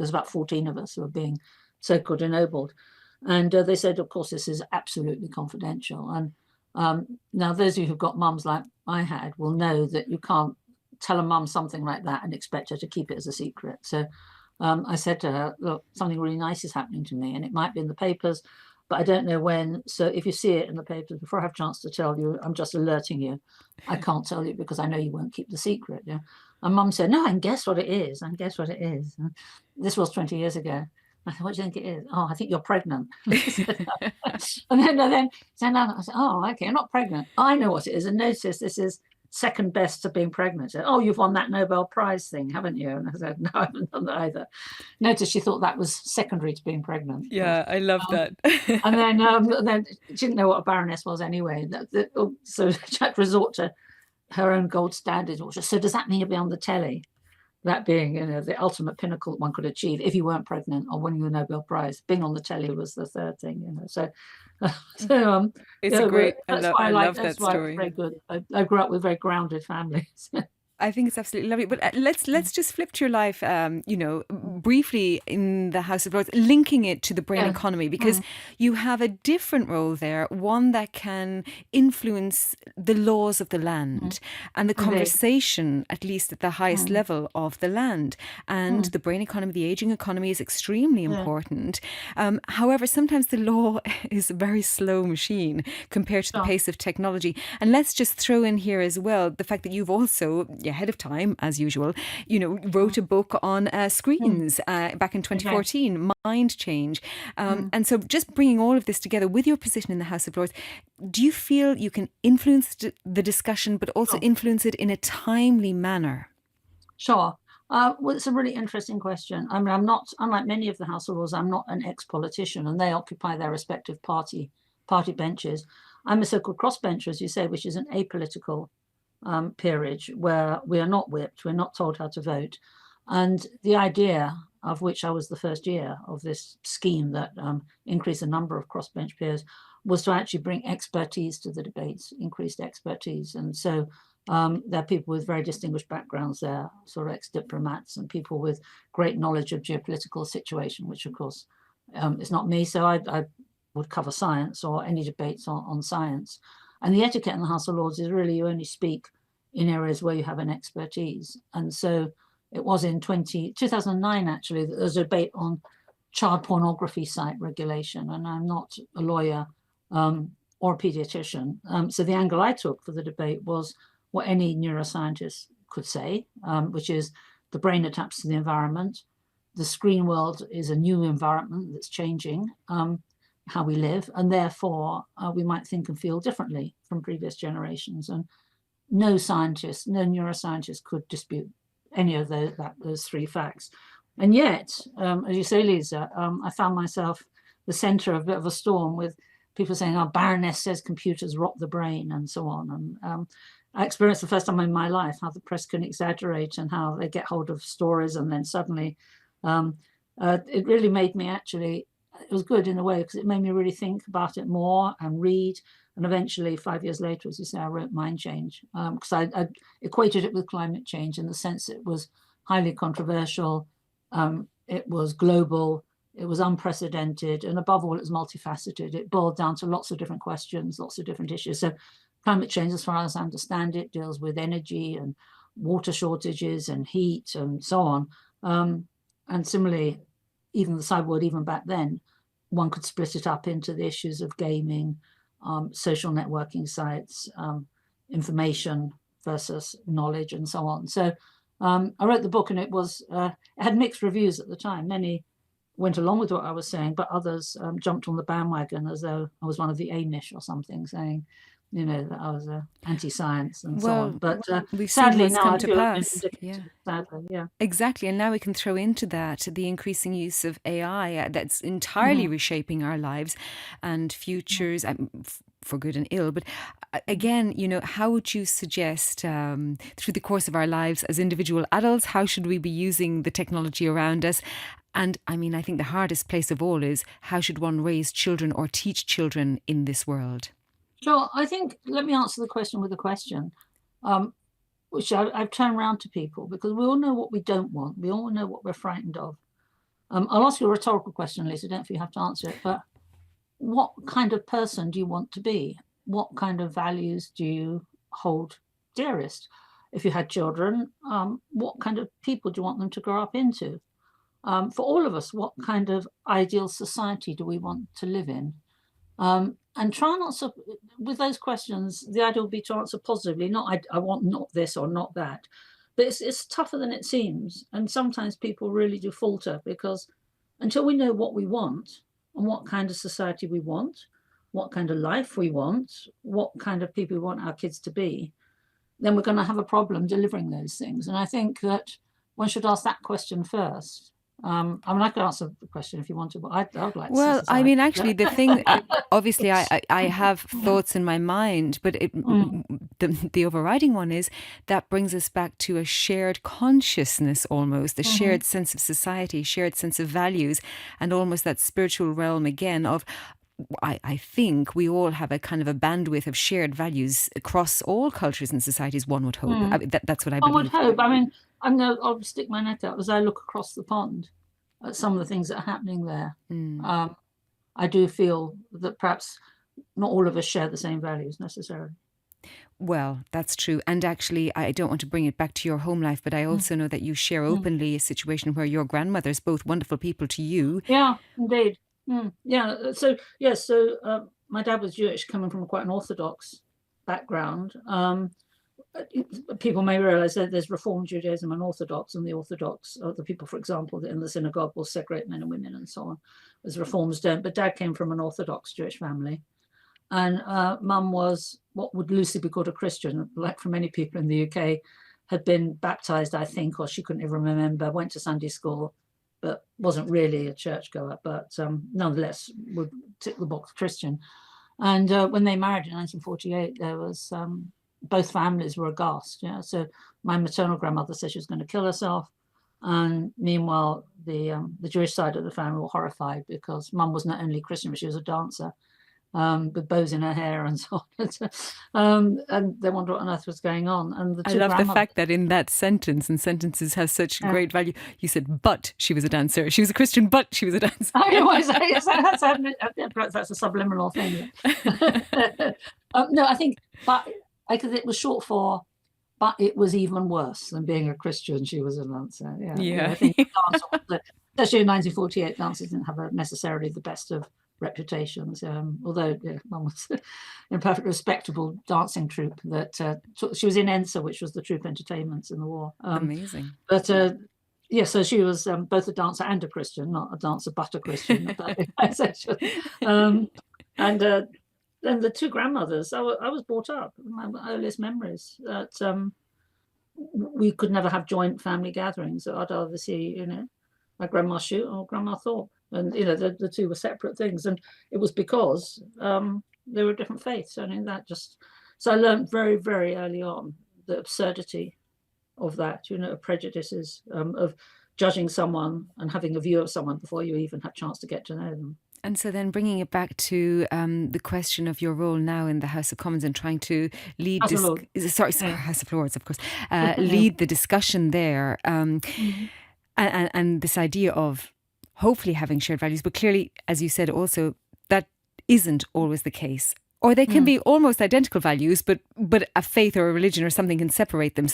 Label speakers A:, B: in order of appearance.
A: there's about 14 of us who are being so-called ennobled. And they said, of course, this is absolutely confidential. And now those of you who've got mums like I had will know that you can't tell a mum something like that and expect her to keep it as a secret. So I said to her, look, something really nice is happening to me and it might be in the papers, but I don't know when. So if you see it in the papers, before I have a chance to tell you, I'm just alerting you. I can't tell you because I know you won't keep the secret. Yeah. And Mum said, no, I can guess what it is. I can guess what it is. And this was 20 years ago. I said, what do you think it is? Oh, I think you're pregnant. and then I said, oh, okay, I'm not pregnant. I know what it is. And notice this is second best to being pregnant. Said, oh, you've won that Nobel Prize thing, haven't you? And I said, no, I haven't done that either. Notice she thought that was secondary to being pregnant.
B: Yeah, I love that.
A: and then she didn't know what a baroness was anyway. So she had to resort to her own gold standard. So does that mean you'll be on the telly? That being, the ultimate pinnacle one could achieve if you weren't pregnant or winning the Nobel Prize. Being on the telly was the third thing, So
B: it's a great. I love that
A: why
B: story.
A: It's very good. I grew up with very grounded families.
B: I think it's absolutely lovely. But let's just flip to your life, briefly in the House of Lords, linking it to the brain economy, because you have a different role there, one that can influence the laws of the land and the conversation, at least at the highest level of the land. And the brain economy, the aging economy is extremely important. However, sometimes the law is a very slow machine compared to the pace of technology. And let's just throw in here as well the fact that you've also, ahead of time, as usual, wrote a book on screens back in 2014, Mind Change. And so just bringing all of this together with your position in the House of Lords, do you feel you can influence the discussion, but also influence it in a timely manner?
A: Sure. Well, it's a really interesting question. I mean, I'm not, unlike many of the House of Lords, I'm not an ex-politician, and they occupy their respective party benches. I'm a so-called crossbencher, as you say, which is an apolitical peerage where we are not whipped, we're not told how to vote. And the idea, of which I was the first year of this scheme that increased the number of crossbench peers, was to actually bring expertise to the debates, increased expertise. And so there are people with very distinguished backgrounds there, sort of ex-diplomats and people with great knowledge of geopolitical situation, which of course is not me. So I would cover science or any debates on science. And the etiquette in the House of Lords is really you only speak in areas where you have an expertise. And so it was in 2009, actually, that there was a debate on child pornography site regulation. And I'm not a lawyer or a pediatrician. So the angle I took for the debate was what any neuroscientist could say, which is the brain adapts to the environment. The screen world is a new environment that's changing how we live, and therefore we might think and feel differently from previous generations. And no scientist, no neuroscientist could dispute any of those three facts. And yet, as you say, Lisa, I found myself the center of a bit of a storm with people saying, oh, Baroness says computers rot the brain and so on. And I experienced the first time in my life how the press can exaggerate and how they get hold of stories and then suddenly it really made me actually, it was good in a way because it made me really think about it more and read. And eventually, 5 years later, as you say, I wrote Mind Change because I equated it with climate change in the sense it was highly controversial, it was global, it was unprecedented, and above all, it was multifaceted. It boiled down to lots of different questions, lots of different issues. So climate change, as far as I understand it, deals with energy and water shortages and heat and so on. And similarly, even the cyber world, even back then, one could split it up into the issues of gaming, social networking sites, information versus knowledge, and so on. So I wrote the book, and it had mixed reviews at the time. Many went along with what I was saying, but others jumped on the bandwagon as though I was one of the Amish or something, saying, that I was anti-science and so on. But
B: we've
A: sadly
B: seen
A: now
B: what's come to pass.
A: Sadly, yeah.
B: Exactly. And now we can throw into that the increasing use of AI that's entirely reshaping our lives and futures for good and ill. But again, how would you suggest through the course of our lives as individual adults, how should we be using the technology around us? And I mean, I think the hardest place of all is how should one raise children or teach children in this world?
A: Sure. I think, let me answer the question with a question, which I've turned around to people, because we all know what we don't want. We all know what we're frightened of. I'll ask you a rhetorical question, Lisa. I don't know if you have to answer it, but what kind of person do you want to be? What kind of values do you hold dearest? If you had children, what kind of people do you want them to grow up into? For all of us, what kind of ideal society do we want to live in? And try and answer with those questions. The idea would be to answer positively, not I want not this or not that. But it's tougher than it seems. And sometimes people really do falter, because until we know what we want and what kind of society we want, what kind of life we want, what kind of people we want our kids to be, then we're going to have a problem delivering those things. And I think that one should ask that question first. I mean, I could answer the question if you want to, but I would like to see
B: Well, I
A: society.
B: mean, actually, the thing, obviously, I have thoughts in my mind, but the overriding one is that brings us back to a shared consciousness almost, a shared sense of society, shared sense of values, and almost that spiritual realm again of, I think we all have a kind of a bandwidth of shared values across all cultures and societies, one would hope. I mean, that's what I
A: One would
B: believe.
A: hope. I mean, I'll stick my neck out as I look across the pond at some of the things that are happening there. I do feel that perhaps not all of us share the same values necessarily.
B: Well, that's true. And actually, I don't want to bring it back to your home life, but I also know that you share openly a situation where your grandmother's both wonderful people to you.
A: Yeah, indeed. Yeah. So, yes. So my dad was Jewish, coming from quite an Orthodox background. People may realize that there's Reform Judaism and Orthodox, and the Orthodox are the people, for example, in the synagogue will segregate men and women and so on, as Reforms don't. But Dad came from an Orthodox Jewish family, and Mum was what would loosely be called a Christian, like for many people in the UK, had been baptized, I think, or she couldn't even remember, went to Sunday school, but wasn't really a churchgoer, but nonetheless would tick the box Christian. And when they married in 1948, there was both families were aghast. Yeah, so my maternal grandmother said she was going to kill herself, and meanwhile the Jewish side of the family were horrified, because Mum was not only Christian but she was a dancer, with bows in her hair and so on. And they wondered what on earth was going on. And the
B: I
A: two
B: love the
A: grandmothers,
B: fact that in that sentence, and sentences have such great value, you said, but she was a dancer. She was a Christian, but she was a dancer.
A: that's a subliminal thing. No, I think, but because it was short for, but it was even worse than being a Christian. She was a dancer.
B: Yeah.
A: I think especially in 1948, dancers didn't have necessarily the best of reputations. Although Mum was in a perfectly respectable dancing troupe that she was in ENSA, which was the Troop Entertainments in the war.
B: Amazing.
A: But yeah, so she was both a dancer and a Christian, not a dancer but a Christian. And the two grandmothers, I was brought up, my earliest memories, that we could never have joint family gatherings. So I'd either see, my grandma Shoot or Grandma Thorpe. And, the two were separate things. And it was because they were different faiths. I mean, so I learned very, very early on the absurdity of that, of prejudices, of judging someone and having a view of someone before you even had a chance to get to know them.
B: And so then bringing it back to the question of your role now in the House of Commons and trying to lead
A: House of Lords.
B: House of Lords, of course, lead the discussion there, and this idea of hopefully having shared values, but clearly, as you said, also that isn't always the case. Or they can be almost identical values, but a faith or a religion or something can separate them.